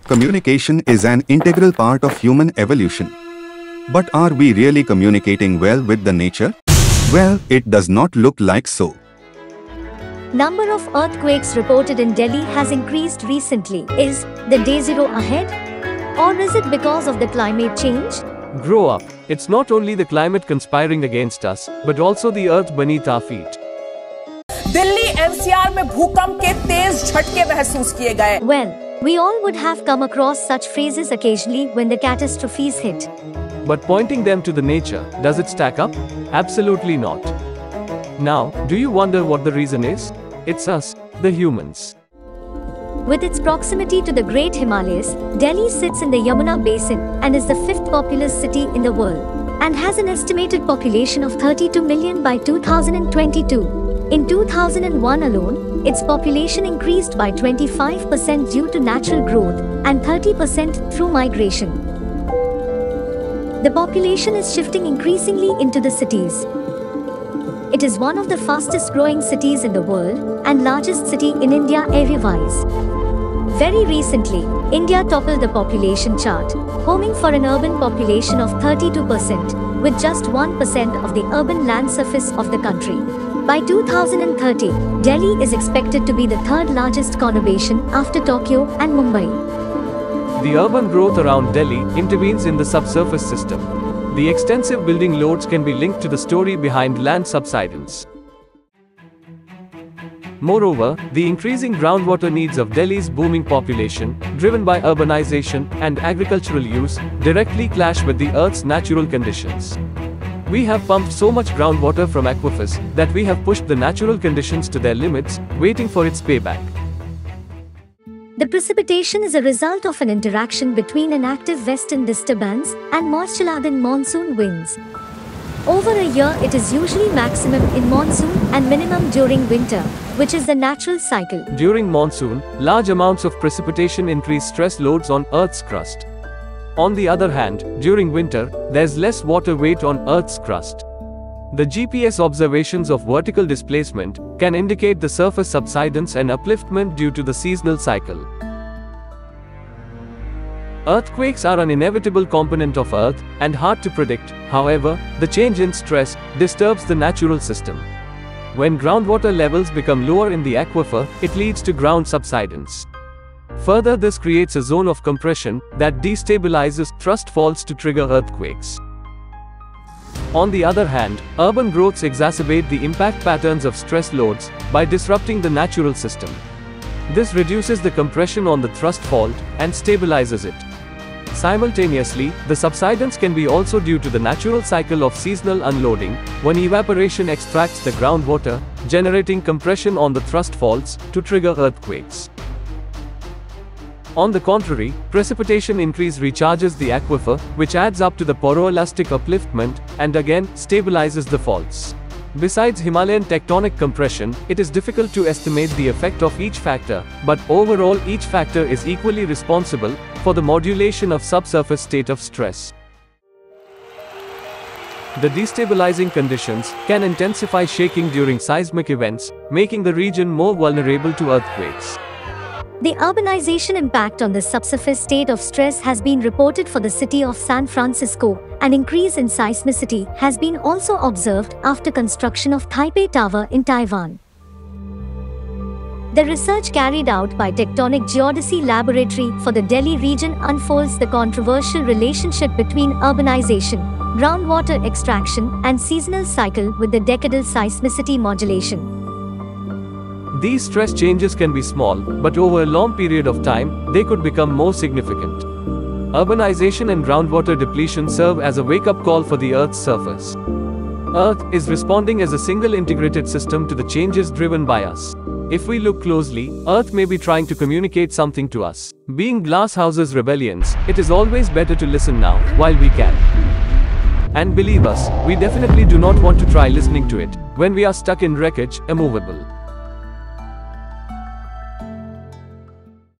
Communication is an integral part of human evolution. But are we really communicating well with the nature? Well, it does not look like so. Number of earthquakes reported in Delhi has increased recently. Is the day zero ahead? Or is it because of the climate change? Grow up. It's not only the climate conspiring against us, but also the earth beneath our feet. Delhi NCR में भूकंप के तेज झटके महसूस किए गए. Well, we all would have come across such phrases occasionally when the catastrophes hit. But pointing them to the nature, does it stack up? Absolutely not. Now, do you wonder what the reason is? It's us, the humans. With its proximity to the Great Himalayas, Delhi sits in the Yamuna Basin and is the fifth populous city in the world, and has an estimated population of 32 million by 2022. In 2001 alone, its population increased by 25% due to natural growth and 30% through migration. The population is shifting increasingly into the cities. It is one of the fastest growing cities in the world and largest city in India area-wise. Very recently, India toppled the population chart, homing for an urban population of 32%, with just 1% of the urban land surface of the country. By 2030, Delhi is expected to be the third largest conurbation after Tokyo and Mumbai. The urban growth around Delhi intervenes in the subsurface system. The extensive building loads can be linked to the story behind land subsidence. Moreover, the increasing groundwater needs of Delhi's booming population, driven by urbanization and agricultural use, directly clash with the Earth's natural conditions. We have pumped so much groundwater from aquifers that we have pushed the natural conditions to their limits, waiting for its payback. The precipitation is a result of an interaction between an active western disturbance and moisture-laden monsoon winds. Over a year, it is usually maximum in monsoon and minimum during winter, which is the natural cycle. During monsoon, large amounts of precipitation increase stress loads on Earth's crust. On the other hand, during winter, there's less water weight on Earth's crust. The GPS observations of vertical displacement can indicate the surface subsidence and upliftment due to the seasonal cycle. Earthquakes are an inevitable component of Earth and hard to predict. However, the change in stress disturbs the natural system. When groundwater levels become lower in the aquifer, it leads to ground subsidence. Further, this creates a zone of compression that destabilizes thrust faults to trigger earthquakes. On the other hand, urban growths exacerbate the impact patterns of stress loads by disrupting the natural system. This reduces the compression on the thrust fault and stabilizes it. Simultaneously, the subsidence can be also due to the natural cycle of seasonal unloading, when evaporation extracts the groundwater, generating compression on the thrust faults to trigger earthquakes. On the contrary, precipitation increase recharges the aquifer, which adds up to the poroelastic upliftment, and again, stabilizes the faults. Besides Himalayan tectonic compression, it is difficult to estimate the effect of each factor, but overall each factor is equally responsible for the modulation of subsurface state of stress. The destabilizing conditions can intensify shaking during seismic events, making the region more vulnerable to earthquakes. The urbanization impact on the subsurface state of stress has been reported for the city of San Francisco. An increase in seismicity has been also observed after construction of Taipei Tower in Taiwan. The research carried out by Tectonic Geodesy Laboratory for the Delhi region unfolds the controversial relationship between urbanization, groundwater extraction, and seasonal cycle with the decadal seismicity modulation. These stress changes can be small, but over a long period of time, they could become more significant. Urbanization and groundwater depletion serve as a wake-up call for the Earth's surface. Earth is responding as a single integrated system to the changes driven by us. If we look closely, Earth may be trying to communicate something to us. Being Glasshouse's rebellions, it is always better to listen now, while we can. And believe us, we definitely do not want to try listening to it when we are stuck in wreckage, immovable.